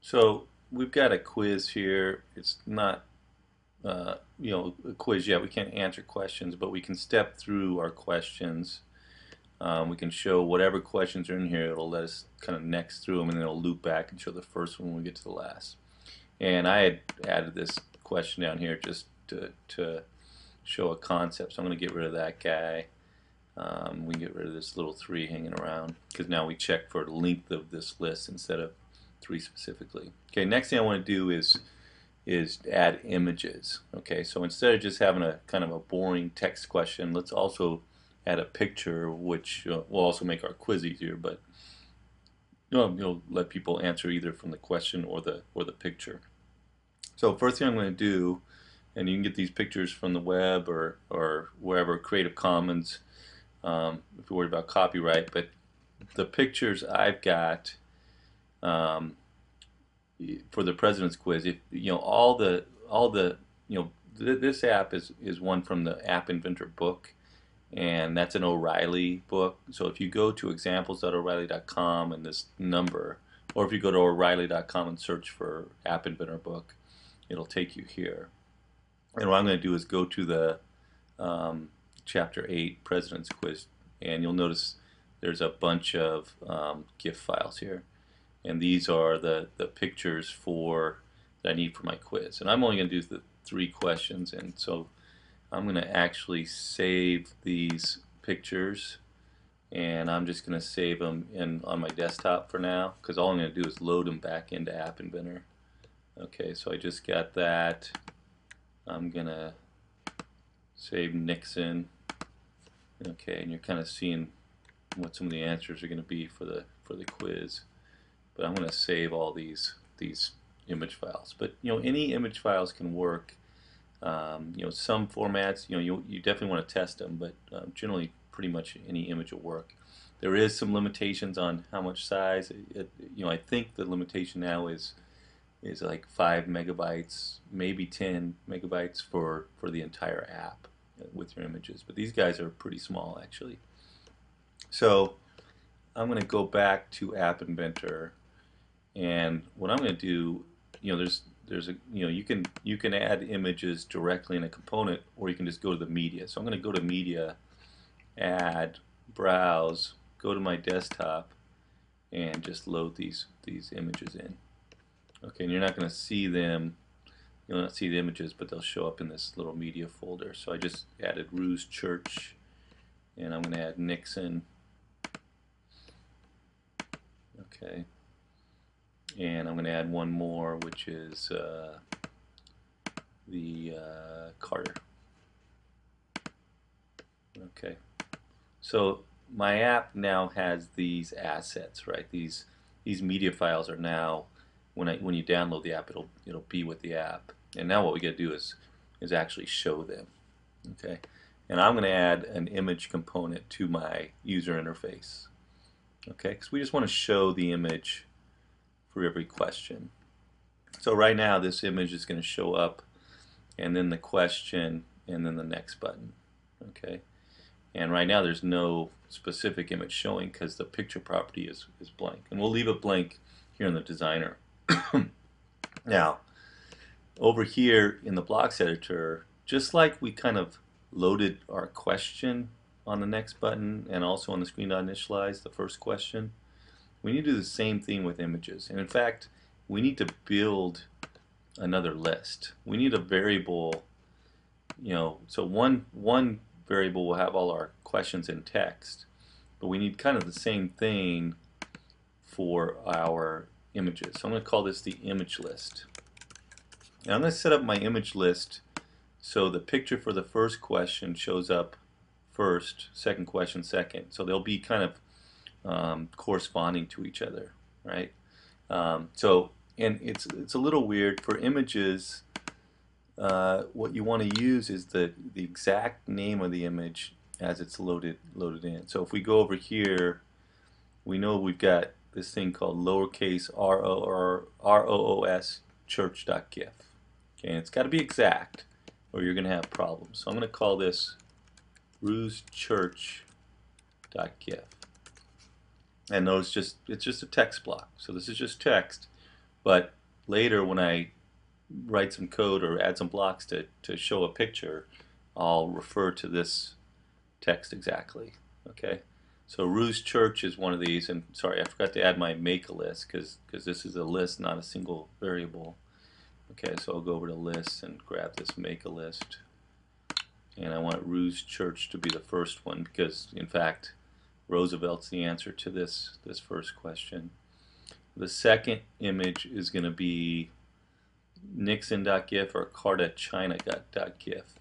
So we've got a quiz here. It's not, a quiz yet. We can't answer questions, but we can step through our questions. We can show whatever questions are in here. It'll let us kind of next through them, and then it'll loop back and show the first one when we get to the last. And I had added this question down here just to show a concept. So I'm going to get rid of that guy. We can get rid of this little 3 hanging around because now we check for the length of this list instead of 3 specifically. Okay, next thing I want to do is add images. Okay, so instead of just having a kind of a boring text question, let's also add a picture, which will also make our quiz easier. But you'll let people answer either from the question or the picture. So first thing I'm going to do, and you can get these pictures from the web or wherever, Creative Commons, if you're worried about copyright. But the pictures I've got for the President's Quiz, if all the this app is one from the App Inventor book, and that's an O'Reilly book. So if you go to examples.o'reilly.com and this number, or if you go to o'reilly.com and search for App Inventor book, it'll take you here. And what I'm going to do is go to the Chapter 8 President's Quiz, and you'll notice there's a bunch of GIF files here. And these are the pictures that I need for my quiz. And I'm only going to do the 3 questions, and so I'm going to actually save these pictures, and I'm just going to save them on my desktop for now, because all I'm going to do is load them back into App Inventor. Okay, so I just got that. I'm going to save Nixon. Okay, and you're kind of seeing what some of the answers are going to be for the quiz. But I'm going to save all these image files. But any image files can work. Some formats, you definitely want to test them, but generally pretty much any image will work. There is some limitations on how much size. I think the limitation now is like 5 megabytes, maybe 10 megabytes for the entire app with your images. But these guys are pretty small actually. So I'm going to go back to App Inventor, and what I'm going to do, there's a you can add images directly in a component, or you can just go to the media. So I'm going to go to media, add, browse, go to my desktop, and just load these images in. Okay, and you're not going to see them. You'll not see the images, but they'll show up in this little media folder. So I just added Ruse Church, and I'm going to add Nixon. Okay, and I'm going to add one more, which is the Carter. Okay, so my app now has these assets, right? These media files are now, when you download the app, it'll be with the app. And now what we got to do is actually show them. Okay, and I'm going to add an image component to my user interface. Okay, because we just want to show the image for every question. So right now this image is going to show up, and then the question, and then the next button. Okay, and right now there's no specific image showing because the picture property is blank, and we'll leave it blank here in the designer. Now over here in the blocks editor, just like we kind of loaded our question on the next button and also on the screen.initialize, the first question, we need to do the same thing with images. And in fact, we need to build another list. We need a variable, so one variable will have all our questions in text, but we need kind of the same thing for our images. So I'm going to call this the image list. And I'm going to set up my image list so the picture for the first question shows up first, second question second. So they'll be kind of corresponding to each other, right? And it's a little weird for images. What you want to use is the exact name of the image as it's loaded in. So if we go over here, we know we've got this thing called lowercase roos church.gif. Okay, and it's got to be exact, or you're going to have problems. So I'm going to call this rusechurch.gif. And notice it's just a text block. So this is just text, but later when I write some code or add some blocks to show a picture, I'll refer to this text exactly. Okay, so Ruse Church is one of these, and sorry, I forgot to add my make a list because this is a list, not a single variable. Okay, so I'll go over to lists and grab this make a list, and I want Ruse Church to be the first one because, in fact, Roosevelt's the answer to this first question. The second image is going to be Nixon.gif or Carter.China.gif,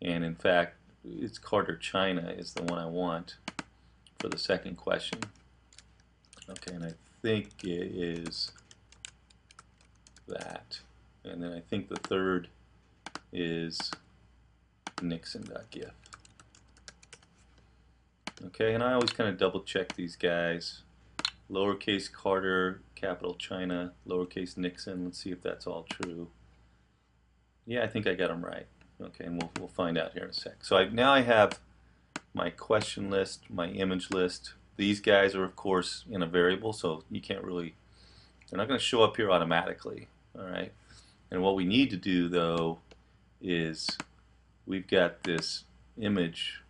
and in fact, it's Carter China is the one I want for the second question. Okay, and I think it is that. And then I think the third is Nixon.gif. Okay, and I always kind of double check these guys. Lowercase Carter, capital China, lowercase Nixon. Let's see if that's all true. Yeah, I think I got them right. Okay, and we'll find out here in a sec. So now I have my question list, my image list. These guys are, of course, in a variable, so you can't really, they're not going to show up here automatically. All right. And what we need to do, though, is we've got this image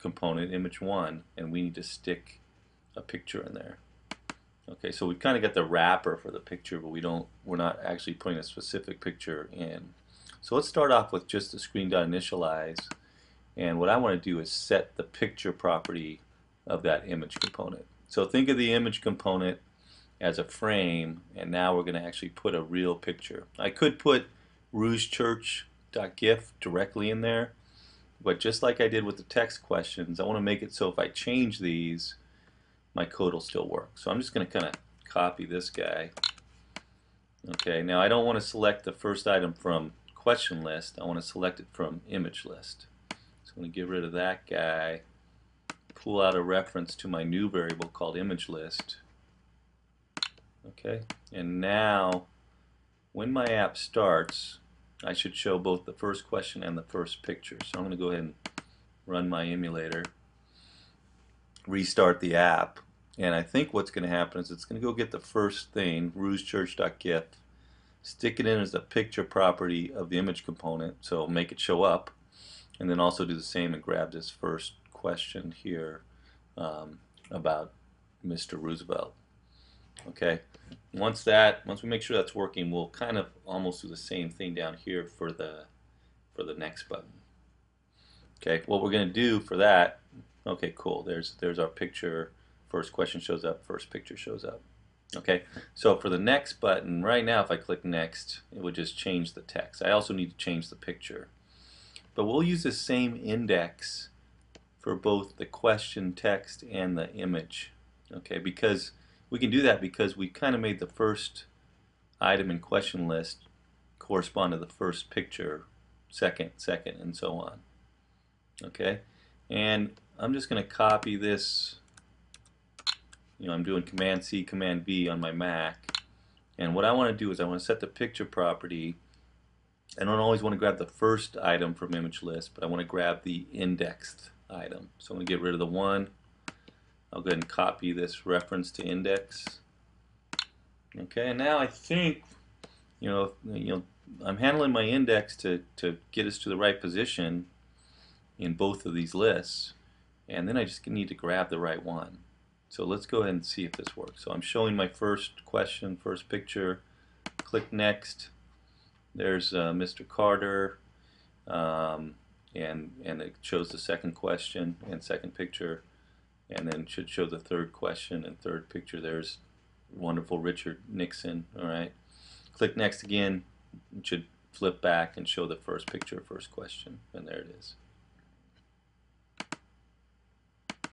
component, image 1, and we need to stick a picture in there. Okay, so we've kind of got the wrapper for the picture, but we're not actually putting a specific picture in. So let's start off with just the screen.initialize, and what I want to do is set the picture property of that image component. So think of the image component as a frame, and now we're going to actually put a real picture. I could put rougechurch.gif directly in there, but just like I did with the text questions, I want to make it so if I change these, my code will still work. So I'm just going to kind of copy this guy. Okay, now I don't want to select the first item from question list, I want to select it from image list. So I'm going to get rid of that guy, pull out a reference to my new variable called image list. Okay, and now when my app starts, I should show both the first question and the first picture. So I'm going to go ahead and run my emulator, restart the app, and I think what's going to happen is it's going to go get the first thing, rougechurch.gif, stick it in as a picture property of the image component, so make it show up, and then also do the same and grab this first question here about Mr. Roosevelt. Okay, once we make sure that's working, we'll kind of almost do the same thing down here for the next button. Okay, what we're going to do for that, okay, cool, there's our picture, first question shows up, first picture shows up. Okay, so for the next button, right now if I click next, it would just change the text. I also need to change the picture. But we'll use the same index for both the question text and the image. Okay, because we can do that because we kind of made the first item in question list correspond to the first picture, second, and so on. Okay, and I'm just going to copy this. You know, I'm doing Command C, Command V on my Mac, and what I want to do is I want to set the picture property. I don't always want to grab the first item from image list, but I want to grab the indexed item. So I'm going to get rid of the 1. I'll go ahead and copy this reference to index. Okay, and now I think, you know, I'm handling my index to get us to the right position in both of these lists, and then I just need to grab the right one. So let's go ahead and see if this works. So I'm showing my first question, first picture. Click next. There's Mr. Carter, and it shows the second question and second picture, and then should show the third question and third picture. There's wonderful Richard Nixon. All right. Click next again. It should flip back and show the first picture, first question, and there it is.